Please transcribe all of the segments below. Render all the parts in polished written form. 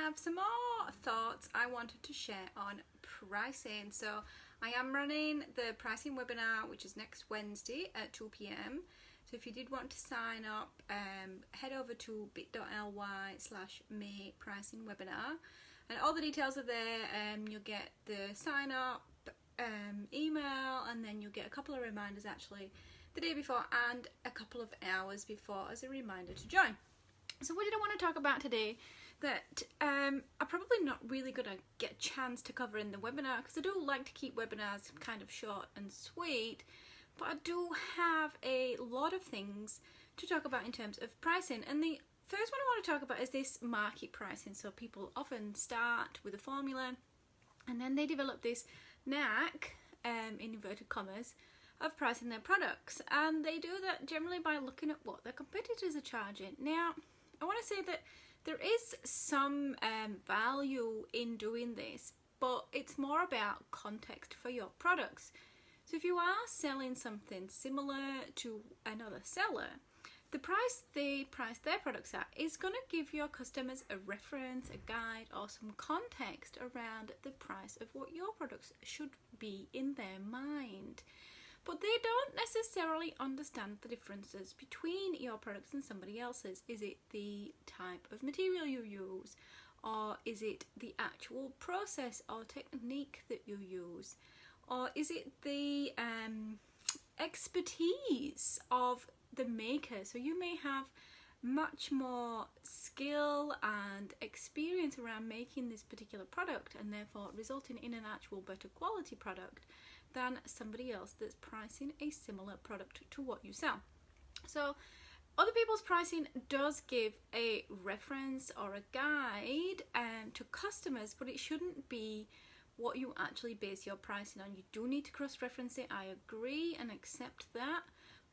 have some more thoughts I wanted to share on pricing. So I am running the pricing webinar, which is next Wednesday at 2 p.m. So if you did want to sign up, head over to bit.ly/May pricing webinar, and all the details are there. You'll get the sign up email, and then you'll get a couple of reminders actually the day before and a couple of hours before as a reminder to join. So what did I want to talk about today that I'm probably not really going to get a chance to cover in the webinar, because I do like to keep webinars kind of short and sweet, but I do have a lot of things to talk about in terms of pricing. And the first one I want to talk about is this market pricing. So people often start with a formula and then they develop this knack, in inverted commas, of pricing their products, and they do that generally by looking at what their competitors are charging. Now I want to say that there is some value in doing this, but it's more about context for your products. So if you are selling something similar to another seller, the price they price their products at is going to give your customers a reference, a guide, or some context around the price of what your products should be in their mind. But they don't necessarily understand the differences between your products and somebody else's. Is it the type of material you use? Or is it the actual process or technique that you use? Or is it the expertise of the maker? So you may have much more skill and experience around making this particular product, and therefore resulting in an actual better quality product than somebody else that's pricing a similar product to what you sell. So other people's pricing does give a reference or a guide to customers, but it shouldn't be what you actually base your pricing on. You do need to cross-reference it, I agree and accept that,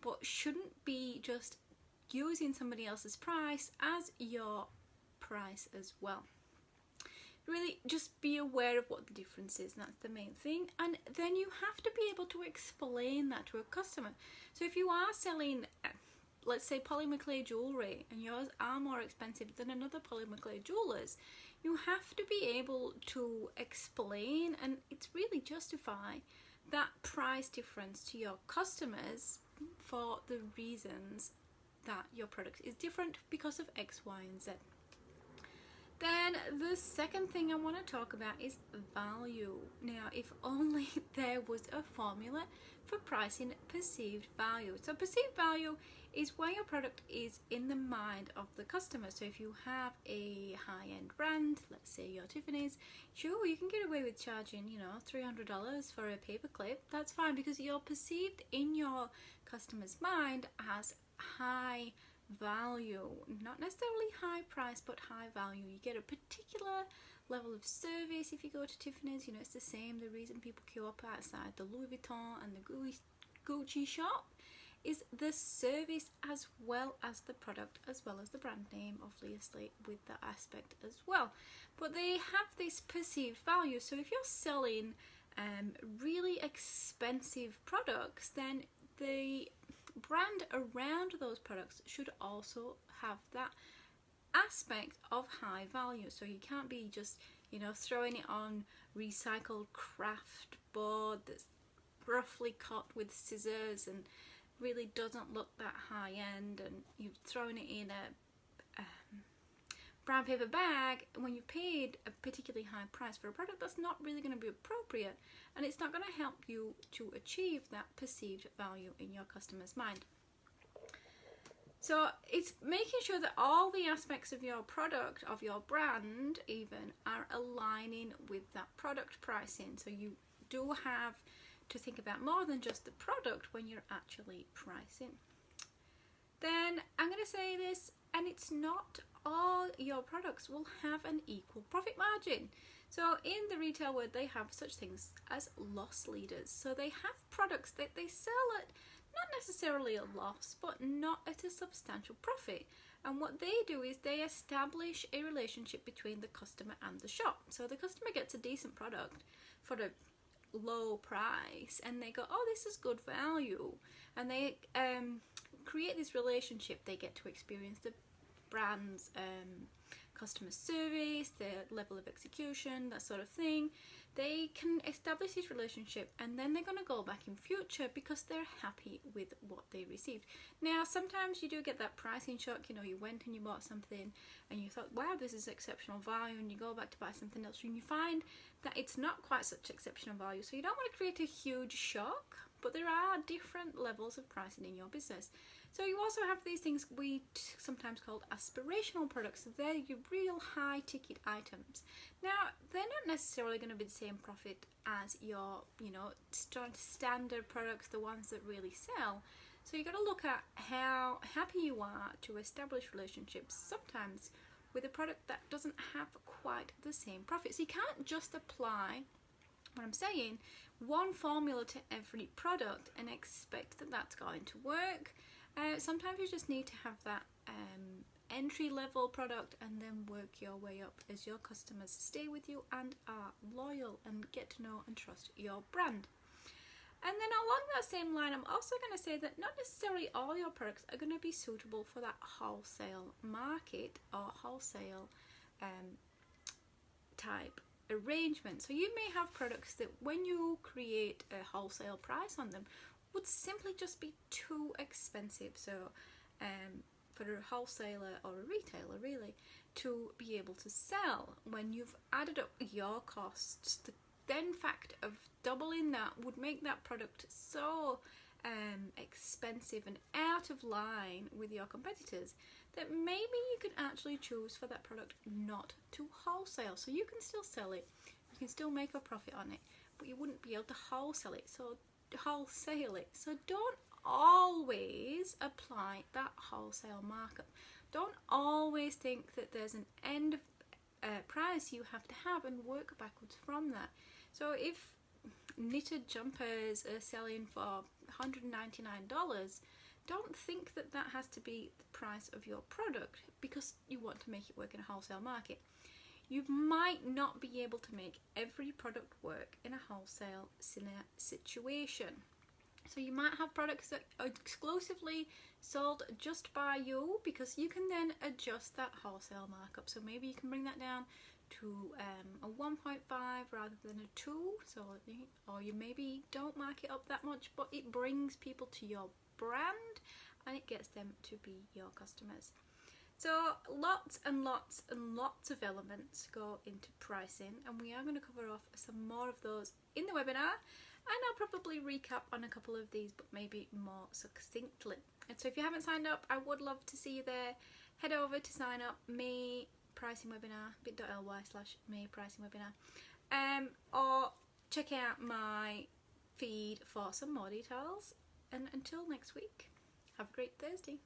but shouldn't be just using somebody else's price as your price as well. Really just be aware of what the difference is, and that's the main thing. And then you have to be able to explain that to a customer. So if you are selling, let's say, Polly McClay jewellery, and yours are more expensive than another Polly McClay jewellers, you have to be able to explain and it's really justify that price difference to your customers for the reasons that your product is different because of X, Y, and Z. Then the second thing I want to talk about is value. Now, if only there was a formula for pricing perceived value. So perceived value is where your product is in the mind of the customer. So if you have a high-end brand, let's say your Tiffany's, sure, you can get away with charging, $300 for a paperclip. That's fine, because you're perceived in your customer's mind as high value, not necessarily high price, but high value. You get a particular level of service if you go to Tiffany's. It's the same. The reason people queue up outside the Louis Vuitton and the Gucci shop is the service as well as the product, as well as the brand name, obviously, with that aspect as well. But they have this perceived value. So if you're selling really expensive products, then the brand around those products should also have that aspect of high value. So you can't be just throwing it on recycled craft board that's roughly cut with scissors and really doesn't look that high end, and you've thrown it in a brown paper bag when you paid a particularly high price for a product that's not really going to be appropriate, and it's not going to help you to achieve that perceived value in your customer's mind. So it's making sure that all the aspects of your product, of your brand even, are aligning with that product pricing. So you do have to think about more than just the product when you're actually pricing. Then I'm going to say this, and it's not all your products will have an equal profit margin. So in the retail world, they have such things as loss leaders. So they have products that they sell at not necessarily a loss, but not at a substantial profit. And what they do is they establish a relationship between the customer and the shop. So the customer gets a decent product for a low price, and they go, oh, this is good value, and they create this relationship. They get to experience the brand's customer service, their level of execution, that sort of thing, they can establish this relationship, and then they're going to go back in future because they're happy with what they received. Now, sometimes you do get that pricing shock. You know, you went and you bought something and you thought, wow, this is exceptional value, and you go back to buy something else and you find that it's not quite such exceptional value. So you don't want to create a huge shock, but there are different levels of pricing in your business. So you also have these things we sometimes called aspirational products. So they're your real high ticket items. Now, they're not necessarily going to be the same profit as your, you know, standard products, the ones that really sell. So you got to look at how happy you are to establish relationships sometimes with a product that doesn't have quite the same profit. So you can't just apply what I'm saying, one formula to every product and expect that that's going to work. Sometimes you just need to have that entry level product and then work your way up as your customers stay with you and are loyal and get to know and trust your brand. And then along that same line, I'm also going to say that not necessarily all your products are going to be suitable for that wholesale market or wholesale type arrangement. So you may have products that when you create a wholesale price on them would simply just be too expensive. So for a wholesaler or a retailer really to be able to sell, when you've added up your costs, the then fact of doubling that would make that product so expensive and out of line with your competitors that maybe you could actually choose for that product not to wholesale. So you can still sell it, you can still make a profit on it, but you wouldn't be able to wholesale it. So don't always apply that wholesale markup. Don't always think that there's an end price you have to have and work backwards from that. So if knitted jumpers are selling for $199, don't think that that has to be the price of your product because you want to make it work in a wholesale market. You might not be able to make every product work in a wholesale situation. So you might have products that are exclusively sold just by you because you can then adjust that wholesale markup. So maybe you can bring that down to a 1.5 rather than a 2. So, or you maybe don't mark it up that much, but it brings people to your brand and it gets them to be your customers. So lots and lots and lots of elements go into pricing, and we are going to cover off some more of those in the webinar, and I'll probably recap on a couple of these but maybe more succinctly. And so if you haven't signed up, I would love to see you there. Head over to sign up, May Pricing Webinar, bit.ly/May Pricing Webinar, or check out my feed for some more details. And until next week, have a great Thursday.